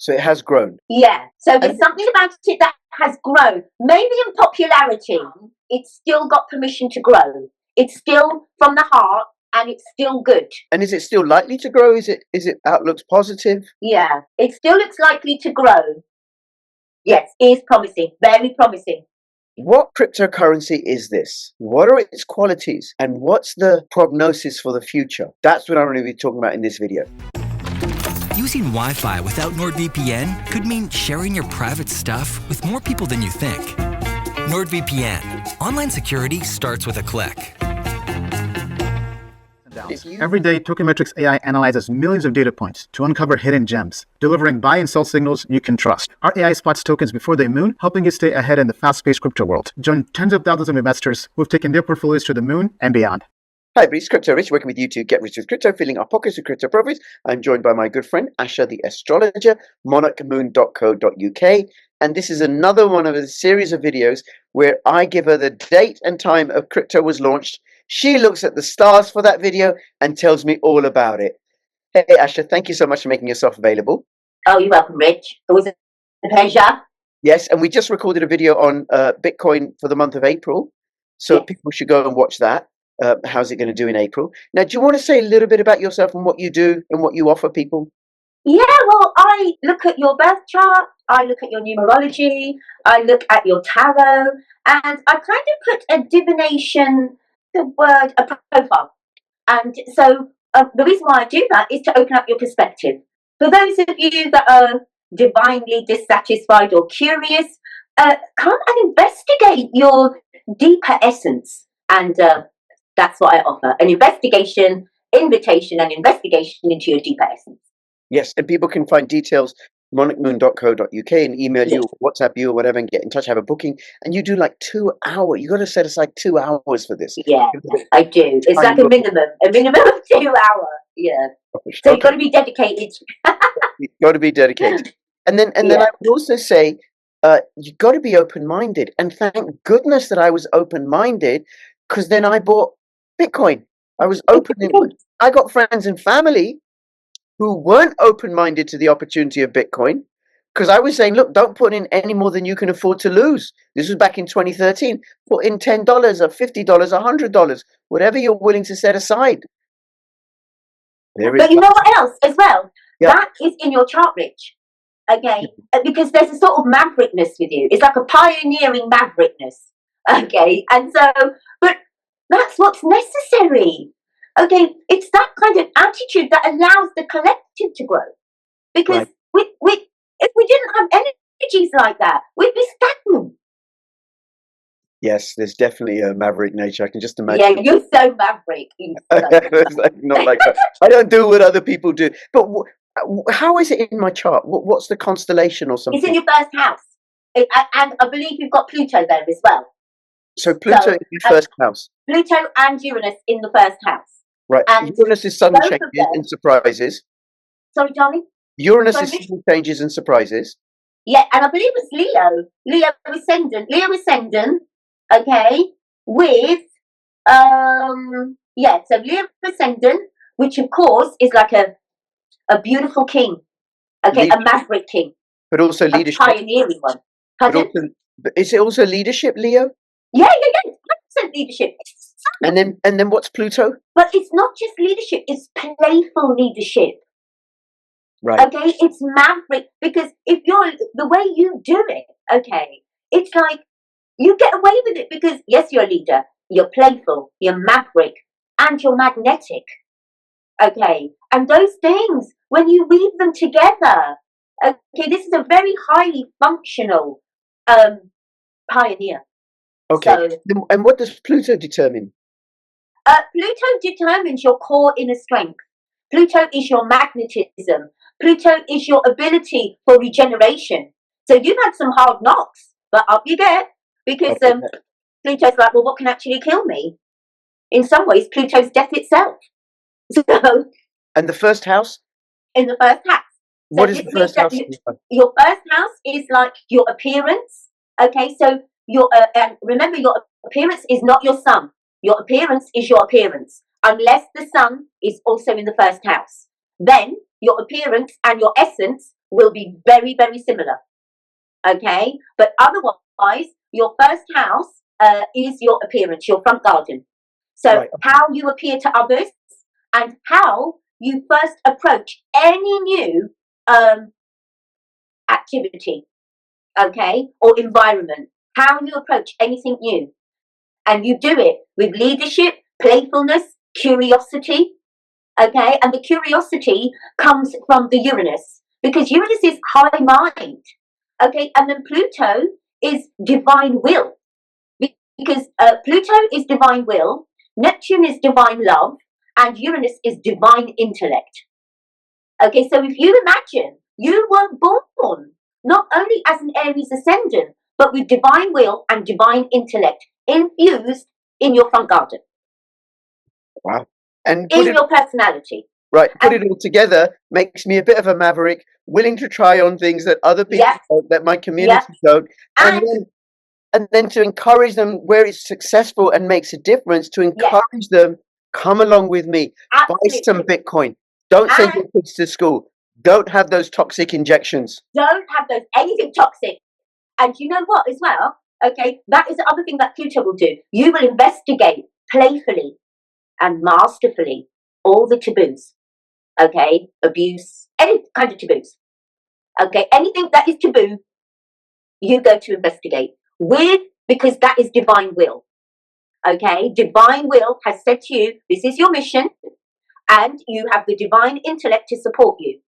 So it has grown. Yeah. So there's something about it that has grown. Maybe in popularity, it's still got permission to grow. It's still from the heart and it's still good. And is it still likely to grow? Is it outlooks positive? Yeah. It still looks likely to grow. Yes, it is promising. Very promising. What cryptocurrency is this? What are its qualities? And what's the prognosis for the future? That's what I'm going to be talking about in this video. Using Wi-Fi without NordVPN could mean sharing your private stuff with more people than you think. NordVPN. Online security starts with a click. Every day, Tokenmetrics AI analyzes millions of data points to uncover hidden gems, delivering buy and sell signals you can trust. Our AI spots tokens before they moon, helping you stay ahead in the fast-paced crypto world. Join tens of thousands of investors who have taken their portfolios to the moon and beyond. Hi, everybody, it's Crypto Rich, working with you to get rich with crypto, filling our pockets with crypto profits. I'm joined by my good friend, ASHA the Astrologer, monarchmoon.co.uk. And this is another one of a series of videos where I give her the date and time of crypto was launched. She looks at the stars for that video and tells me all about it. Hey, ASHA, thank you so much for making yourself available. Oh, you're welcome, Rich. It was a pleasure. Yes, and we just recorded a video on Bitcoin for the month of April. So people should go and watch that. How's it going to do in April? Now, do you want to say a little bit about yourself and what you do and what you offer people? Yeah, well, I look at your birth chart, I look at your numerology, I look at your tarot, and I kind of put a divination, a profile. And so the reason why I do that is to open up your perspective. For those of you that are divinely dissatisfied or curious, come and investigate your deeper essence. And that's what I offer, an invitation and investigation into your deeper essence. Yes, and people can find details, monarchmoon.co.uk, and email you, WhatsApp you, or whatever, and get in touch, have a booking. And you do like 2 hours. You got to set aside 2 hours for this. Yeah, I do. It's like a minimum of 2 hours. Yeah. So you've got to be dedicated. You've got to be dedicated. And then I would also say, you've got to be open-minded. And thank goodness that I was open-minded, because then I bought Bitcoin. I was open. I got friends and family who weren't open-minded to the opportunity of Bitcoin, because I was saying, look, don't put in any more than you can afford to lose. This was back in 2013. Put in $10 or $50 or $100, whatever you're willing to set aside. But you know what else as well? Yeah. That is in your chart, Rich. Okay, because there's a sort of maverickness with you. It's like a pioneering maverickness. Okay, and so, but that's what's necessary. Okay, it's that kind of attitude that allows the collective to grow. Because if we didn't have energies like that, we'd be stagnant. Yes, there's definitely a maverick nature. I can just imagine. Yeah, you're so maverick. It's like, not like that. I don't do what other people do. But how is it in my chart? What's the constellation or something? It's in your first house. And I believe you've got Pluto there as well. So Pluto in your first house. Pluto and Uranus in the first house. Right. And Uranus is sudden changes and surprises. Sorry, Johnny? Uranus is sudden changes and surprises. Yeah, and I believe it's Leo. Leo ascendant, okay, with, so Leo ascendant, which of course is like a beautiful king, okay, a maverick king. But also leadership. A pioneering one. But is it also leadership, Leo? Yeah, 100% leadership. And then what's Pluto? But it's not just leadership, it's playful leadership. Right. Okay, it's maverick, because if you're the way you do it, okay, it's like you get away with it because yes, you're a leader, you're playful, you're maverick, and you're magnetic. Okay, and those things, when you weave them together, okay, this is a very highly functional pioneer. Okay, so, and what does Pluto determine? Pluto determines your core inner strength. Pluto is your magnetism. Pluto is your ability for regeneration. So you've had some hard knocks, but up you get, because Pluto's like, well, what can actually kill me? In some ways, Pluto's death itself. So, and the first house? In the first house. What is the first house? Your first house is like your appearance. Okay, so your remember, your appearance is not your sun. Your appearance is your appearance, unless the sun is also in the first house. Then your appearance and your essence will be very, very similar. Okay, but otherwise, your first house is your appearance, your front garden. So Right. how you appear to others and how you first approach any new activity, okay, or environment, how you approach anything new. And you do it with leadership, playfulness, curiosity, okay, and the curiosity comes from the Uranus, because Uranus is high mind, okay, and then Pluto is divine will, because Pluto is divine will, Neptune is divine love, and Uranus is divine intellect. Okay, so if you imagine you were born not only as an Aries ascendant, but with divine will and divine intellect infused in your front garden. Wow. And in your personality. Right, put it all together makes me a bit of a maverick, willing to try on things that other people don't, that my community don't, and then to encourage them where it's successful and makes a difference, to encourage them, come along with me, buy some Bitcoin, don't send your kids to school, don't have those toxic injections. Don't have those, anything toxic. And you know what as well? Okay, that is the other thing that Pluto will do. You will investigate playfully and masterfully all the taboos. Okay, abuse, any kind of taboos. Okay, anything that is taboo, you go to investigate because that is divine will. Okay, divine will has said to you, this is your mission, and you have the divine intellect to support you.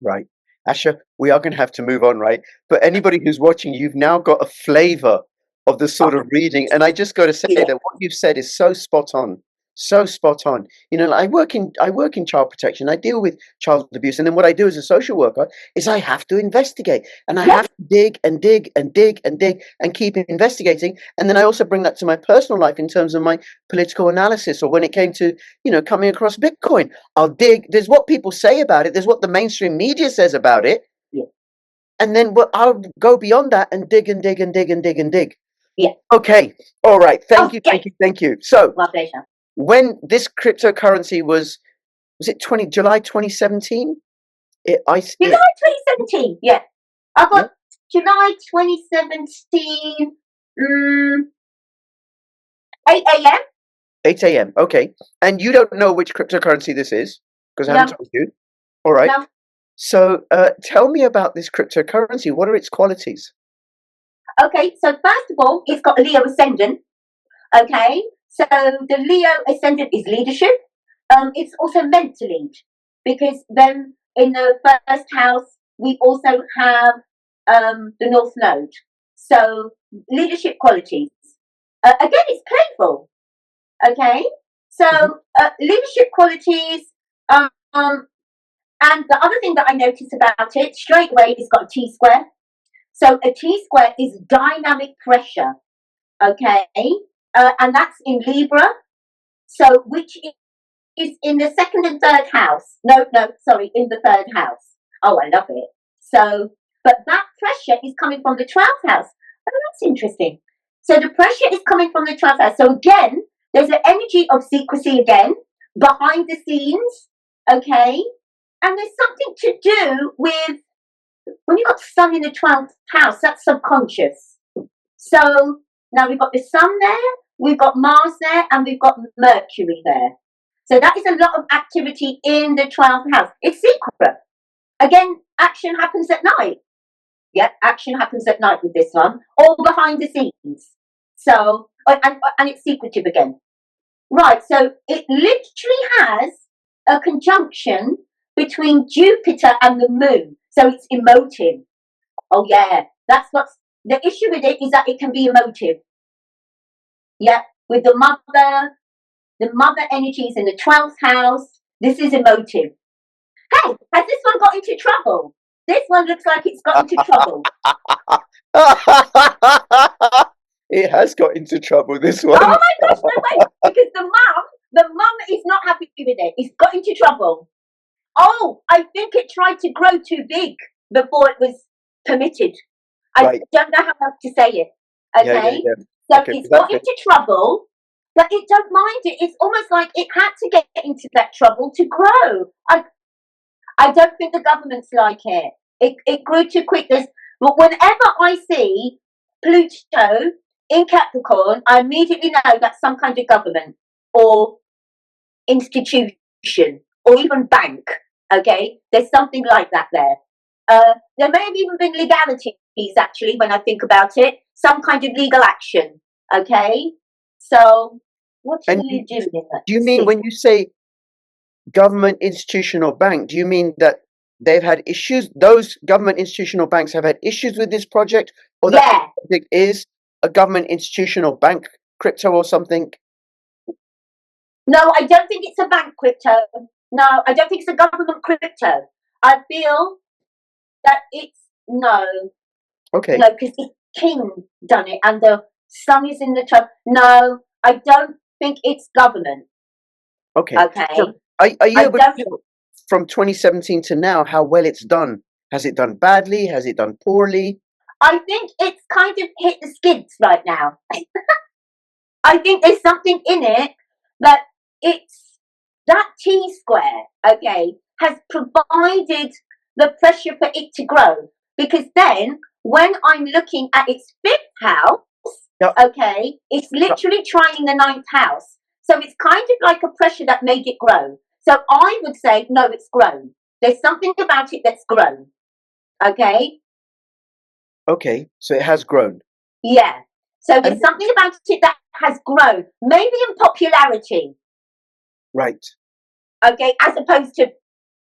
Right. Asha, we are going to have to move on, right? But anybody who's watching, you've now got a flavor of the sort of reading. And I just got to say that what you've said is so spot on. So spot on. You know, I work in child protection. I deal with child abuse, and then what I do as a social worker is I have to investigate, and I have to dig and dig and dig and dig and keep investigating. And then I also bring that to my personal life in terms of my political analysis, or when it came to, you know, coming across Bitcoin, I'll dig. There's what people say about it. There's what the mainstream media says about it, and then I'll go beyond that and dig and dig and dig and dig and dig. Yeah. Okay. All right. Thank you. Thank you. Thank you. So. My pleasure. When this cryptocurrency was it July 2017? July 2017, yeah. I got July 2017, 8 a.m. 8 a.m. Okay. And you don't know which cryptocurrency this is? Because I haven't told you. All right. No. So tell me about this cryptocurrency. What are its qualities? Okay, so first of all, it's got a Leo ascendant. Okay. So the Leo ascendant is leadership. It's also meant to lead, because then in the first house we also have the North Node. So leadership qualities. Again, it's playful. Okay, so leadership qualities. And the other thing that I noticed about it straight away, it's got a T square. So a T square is dynamic pressure. Okay. And that's in Libra, so which is in the second and third house. No, sorry, in the third house. Oh, I love it. So, but that pressure is coming from the 12th house. Oh, that's interesting. So the pressure is coming from the 12th house. So again, there's an energy of secrecy again, behind the scenes, okay? And there's something to do with, when you've got Sun in the 12th house, that's subconscious. So, now we've got the Sun there, we've got Mars there, and we've got Mercury there. So that is a lot of activity in the 12th house. It's secret. Again, action happens at night. Yeah, action happens at night with this one, all behind the scenes. So, and it's secretive again. Right, so it literally has a conjunction between Jupiter and the Moon. So it's emotive. Oh yeah, that's what's the issue with it, is that it can be emotive. Yeah, with the mother energies in the 12th house, this is emotive. Hey, has this one got into trouble? This one looks like it's got into trouble. It has got into trouble, this one. Oh my gosh, no way, because the mum is not happy with it. It's got into trouble. Oh, I think it tried to grow too big before it was permitted. I don't know how else to say it. Okay? So it's got into trouble, but it don't mind it. It's almost like it had to get into that trouble to grow. I don't think the government's like it. It grew too quick. Whenever I see Pluto in Capricorn, I immediately know that's some kind of government or institution or even bank. Okay, there's something like that there. There may have even been legalities, actually, when I think about it. Some kind of legal action. Okay, so what do you do? Do you mean when you say government, institution, or bank, do you mean that they've had issues? Those government, institutional banks have had issues with this project, or that project is a government, institution, or bank crypto or something? No, I don't think it's a bank crypto. No, I don't think it's a government crypto. I feel that it's no. Okay. No, because the king done it and the sun is in the top. No, I don't think it's government. Okay. Okay. So are you able to tell from 2017 to now how well it's done? Has it done badly? Has it done poorly? I think it's kind of hit the skids right now. I think there's something in it that it's that T-square, okay, has provided the pressure for it to grow. Because then when I'm looking at its 5th house, okay, it's literally trying the 9th house. So it's kind of like a pressure that made it grow. So I would say, no, it's grown. There's something about it that's grown. Okay? Okay, so it has grown. Yeah. So there's something about it that has grown. Maybe in popularity. Right. Okay, as opposed to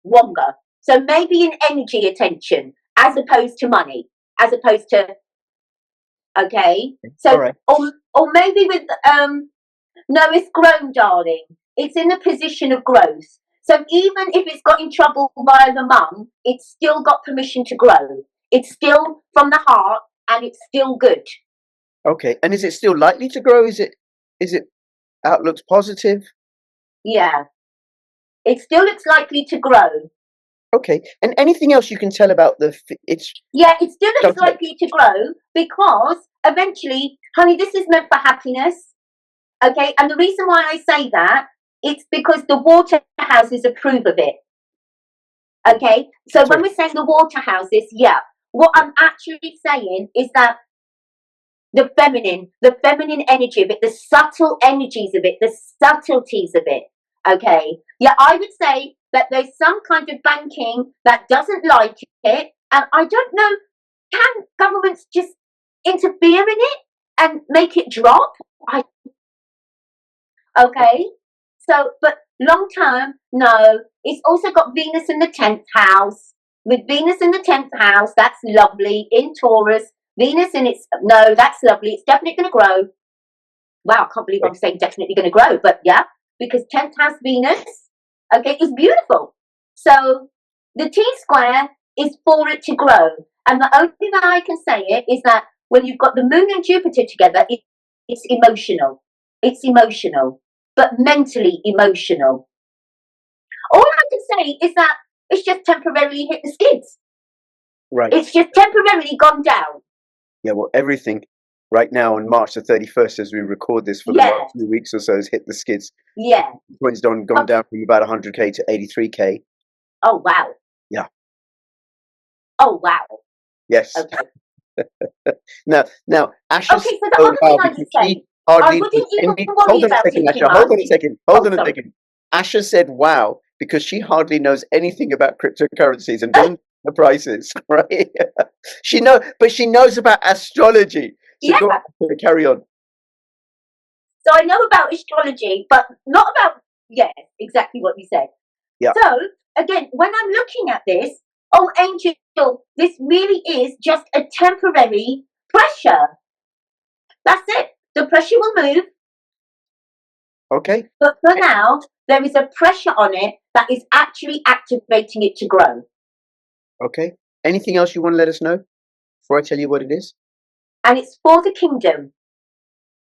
Wonga. So maybe in energy attention, as opposed to money, as opposed to, okay? So, or maybe with, no, it's grown, darling. It's in a position of growth. So even if it's got in trouble by the mum, it's still got permission to grow. It's still from the heart and it's still good. Okay, and is it still likely to grow? Is it outlook's positive? Yeah. It still looks likely to grow. Okay, and anything else you can tell about Yeah, it still looks likely to grow because eventually, honey, this is meant for happiness. Okay, and the reason why I say that, it's because the water houses approve of it. Okay, so when we're saying the water houses, yeah, what I'm actually saying is that the feminine energy of it, the subtle energies of it, the subtleties of it. Okay, yeah, I would say that there's some kind of banking that doesn't like it, and I don't know, can governments just interfere in it and make it drop? Okay, so, but long term, no. It's also got Venus in the 10th house. With Venus in the 10th house, that's lovely. In Taurus, Venus in its, no, that's lovely. It's definitely going to grow. Wow, I can't believe I'm saying definitely going to grow, but yeah, because 10th house Venus, okay, is beautiful. So the T-square is for it to grow. And the only way I can say it is that when you've got the moon and Jupiter together, it's emotional. It's emotional, but mentally emotional. All I can say is that it's just temporarily hit the skids. Right. It's just temporarily gone down. Yeah, well, everything right now on March the 31st, as we record this for the last few weeks or so, has hit the skids. Yeah. Bitcoin's gone down from about 100K to 83K. Oh, wow. Yeah. Oh, wow. Yes. Okay. now, ASHA. Okay, so the other thing I would say, I wouldn't even worry about it too much. Hold on a second. Hold on a second. ASHA said, "Wow," because she hardly knows anything about cryptocurrencies and doesn't know the prices, right? But she knows about astrology. So go on, carry on. So I know about astrology, but not about exactly what you said. Yeah. So again, when I'm looking at this, oh, angel, this really is just a temporary pressure. That's it. The pressure will move. Okay. But for now, there is a pressure on it that is actually activating it to grow. Okay. Anything else you want to let us know before I tell you what it is? And it's for the kingdom.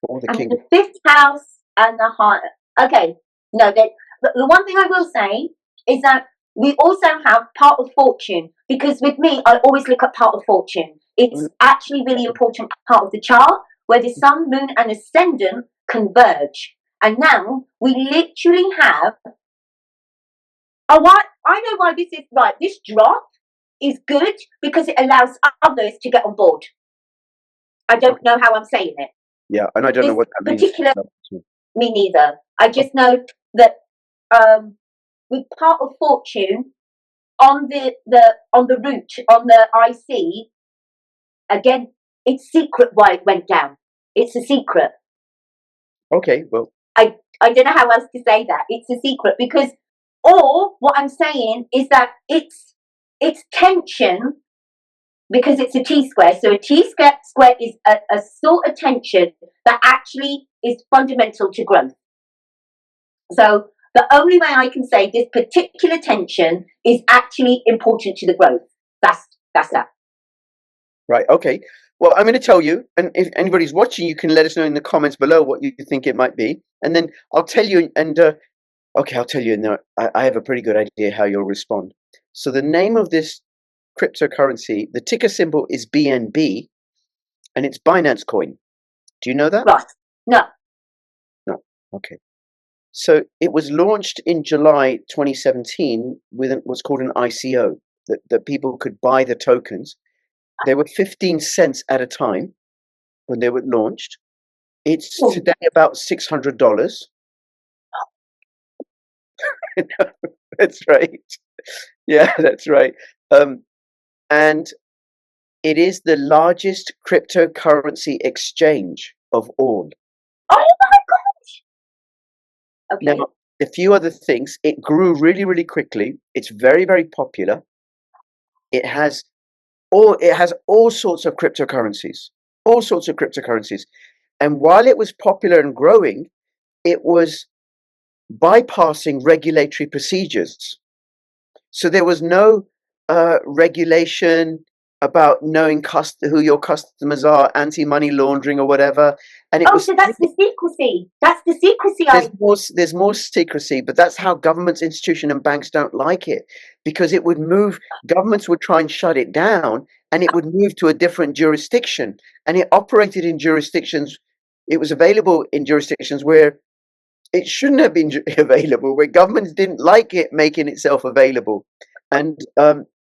For the kingdom. The 5th house and the heart. Okay. No, the one thing I will say is that we also have part of fortune, because with me, I always look at part of fortune. It's actually really important part of the chart where the sun, moon, and ascendant converge. And now we literally have I know why this is right. This drop is good because it allows others to get on board. I don't know how I'm saying it. Yeah, and I don't know This what that means. particular, me neither. I just know that with part of fortune on the route on the IC, again, it's secret why it went down. It's a secret. Okay, well, I don't know how else to say that. It's a secret because, or what I'm saying is that it's tension because it's a T-square. So a T-square is a sort of tension that actually is fundamental to growth. So the only way I can say this particular tension is actually important to the growth. That's that. right, okay. Well, I'm going to tell you, and if anybody's watching, you can let us know in the comments below what you think it might be, and then I'll tell you. And okay, I'll tell you. And I have a pretty good idea how you'll respond. So the name of this cryptocurrency, the ticker symbol is BNB, and it's Binance Coin. Do you know that? Right. No. No. Okay. So it was launched in July 2017 with what's called an ICO, that people could buy the tokens. They were 15 cents at a time when they were launched. It's today about $600. That's right. Yeah, that's right. And it is the largest cryptocurrency exchange of all. Oh my gosh! Okay. Now, a few other things. It grew really, really quickly. It's very, very popular. It has all sorts of cryptocurrencies, And while it was popular and growing, it was bypassing regulatory procedures. So there was no regulation about knowing who your customers are, anti-money laundering or whatever. And it was, so that's the secrecy. That's the secrecy. There's more secrecy, but that's how governments, institutions, and banks don't like it, because it would move. Governments would try and shut it down, and it would move to a different jurisdiction. And it operated in jurisdictions. It was available in jurisdictions where it shouldn't have been available, where governments didn't like it making itself available, and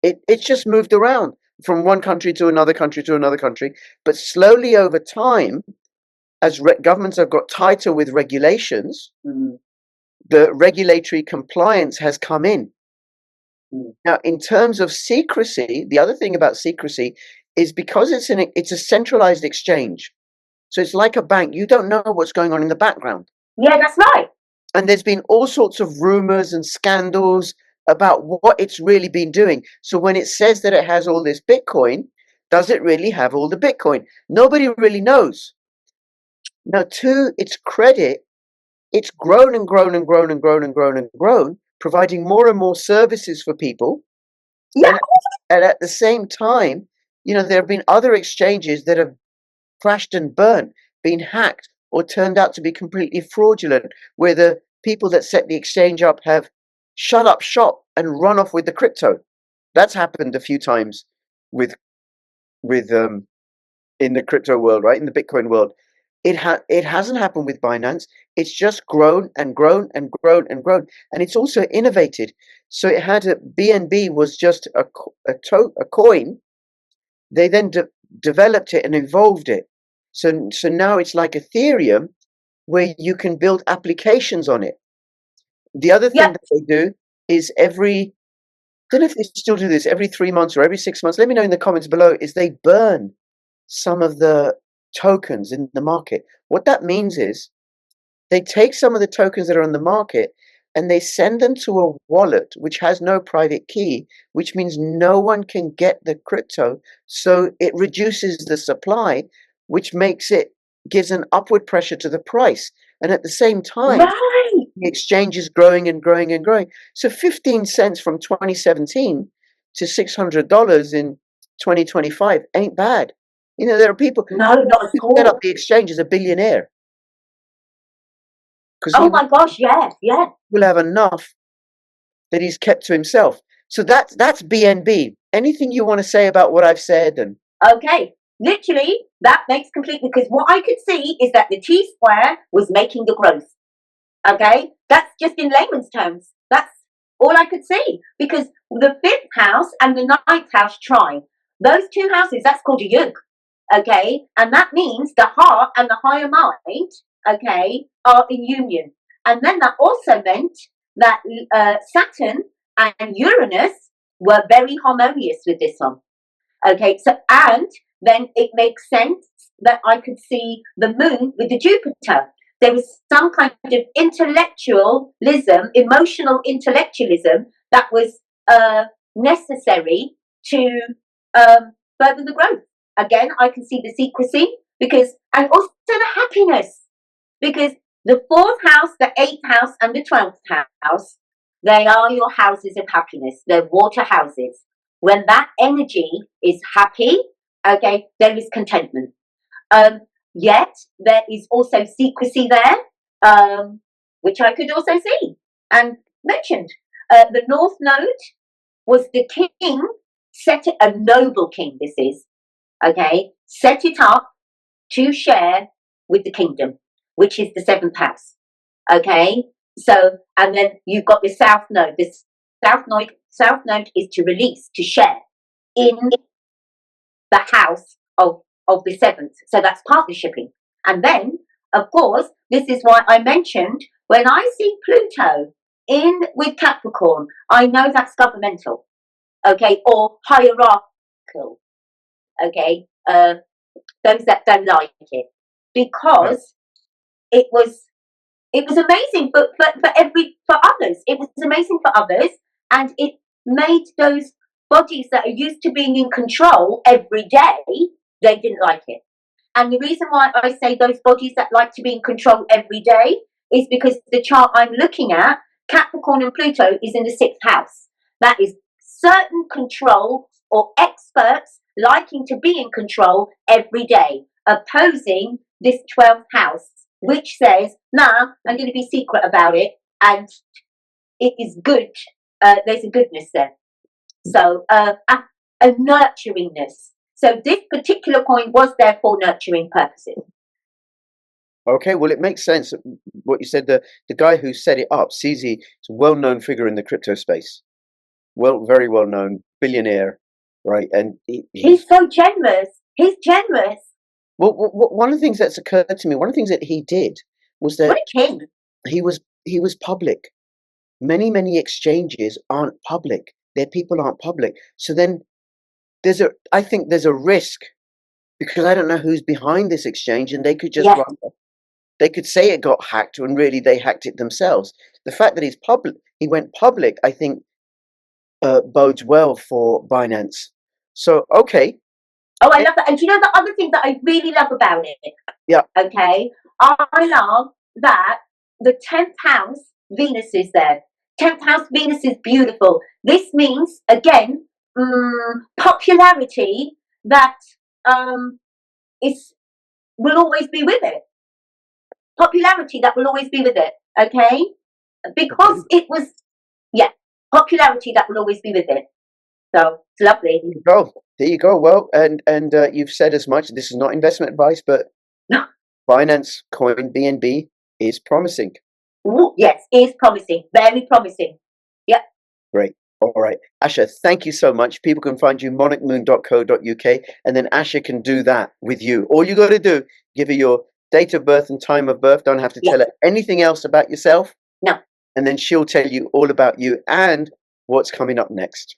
it's just moved around from one country to another country to another country. But slowly over time, as governments have got tighter with regulations, the regulatory compliance has come in. Now, in terms of secrecy, the other thing about secrecy is because it's a centralized exchange. So it's like a bank. You don't know what's going on in the background. Yeah, that's right. And there's been all sorts of rumors and scandals about what it's really been doing. So when it says that it has all this Bitcoin, does it really have all the Bitcoin? Nobody really knows. Now, to its credit, it's grown and grown and grown and grown and grown and grown, providing more and more services for people. Yeah. And at the same time, there have been other exchanges that have crashed and burnt, been hacked, or turned out to be completely fraudulent, where the people that set the exchange up have shut up shop and run off with the crypto. That's happened a few times with in the crypto world, right? In the Bitcoin world. It hasn't happened with Binance. It's just grown and grown and grown and grown. And it's also innovated. So it had BNB was just a coin. They then developed it and evolved it. So now it's like Ethereum, where you can build applications on it. The other thing that they do is I don't know if they still do this, every 3 months or every 6 months, let me know in the comments below, is they burn some of the tokens in the market. What that means is they take some of the tokens that are on the market and they send them to a wallet which has no private key, which means no one can get the crypto. So it reduces the supply, which gives an upward pressure to the price. And at the same time, the exchange is growing and growing and growing. So 15 cents from 2017 to $600 in 2025 ain't bad. There are people who set up the exchange as a billionaire. Oh my gosh, yeah. Will have enough that he's kept to himself. So that's BNB. Anything you want to say about what I've said? And okay, literally that makes complete, because what I could see is that the T-square was making the growth. Okay, that's just in layman's terms. That's all I could see, because the 5th house and the 9th house trine, those 2 houses, that's called a yug, okay? And that means the heart and the higher mind, okay, are in union. And then that also meant that Saturn and Uranus were very harmonious with this one. Okay, so, and then it makes sense that I could see the moon with the Jupiter. There was some kind of intellectualism, emotional intellectualism that was necessary to further the growth. Again, I can see the secrecy, because, and also the happiness, because the 4th house, the 8th house, and the 12th house, they are your houses of happiness. They're water houses. When that energy is happy, okay, there is contentment. Yet there is also secrecy there, which I could also see and mentioned. The North Node was the king, set it, a noble king this is, okay, set it up to share with the kingdom, which is the 7th house, okay? So, and then you've got the South Node. The South Node is to release, to share in the house of the 7th. So that's partnershiping. And then, of course, this is why I mentioned, when I see Pluto in with Capricorn, I know that's governmental, okay, or hierarchical, okay, those that don't like it, because it was amazing for others. It was amazing for others, and it made those bodies that are used to being in control every day, they didn't like it. And the reason why I say those bodies that like to be in control every day is because the chart I'm looking at, Capricorn and Pluto, is in the 6th house. That is certain control or experts liking to be in control every day, opposing this 12th house, which says, nah, I'm going to be secret about it, and it is good. There's a goodness there. So, a nurturingness. So this particular coin was there for nurturing purposes. Okay, well, it makes sense what you said. The guy who set it up, CZ, is a well-known figure in the crypto space. Very well known, billionaire, right? And he's so generous. He's generous. Well, one of the things that's occurred to me, one of the things that he did was that what a king. He was public. Many exchanges aren't public. Their people aren't public. So then I think there's a risk, because I don't know who's behind this exchange, and they could just they could say it got hacked when really they hacked it themselves. The fact that he went public, I think, bodes well for Binance. So, okay. Oh, I love that. And do you know the other thing that I really love about it? Yeah. Okay. I love that the 10th house, Venus is there. 10th house, Venus is beautiful. This means, again, popularity that will always be with it. Popularity that will always be with it. Okay? Because it was, popularity that will always be with it. So it's lovely. There you go. Well, and you've said as much. This is not investment advice, but no. Binance coin BNB is promising. Ooh, yes, is promising. Very promising. Yep. Great. All right. ASHA, thank you so much. People can find you monarchmoon.co.uk, and then ASHA can do that with you. All you got to do, give her your date of birth and time of birth. Don't have to tell her anything else about yourself. No. And then she'll tell you all about you and what's coming up next.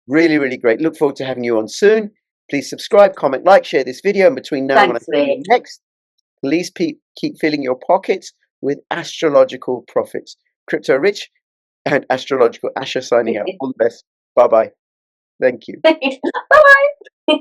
Really great. Look forward to having you on soon. Please subscribe, comment, like, share this video. And between now and next, please keep filling your pockets with astrological profits. Crypto Rich and Astrological ASHA signing out. All the best. Bye-bye. Thank you. Bye-bye.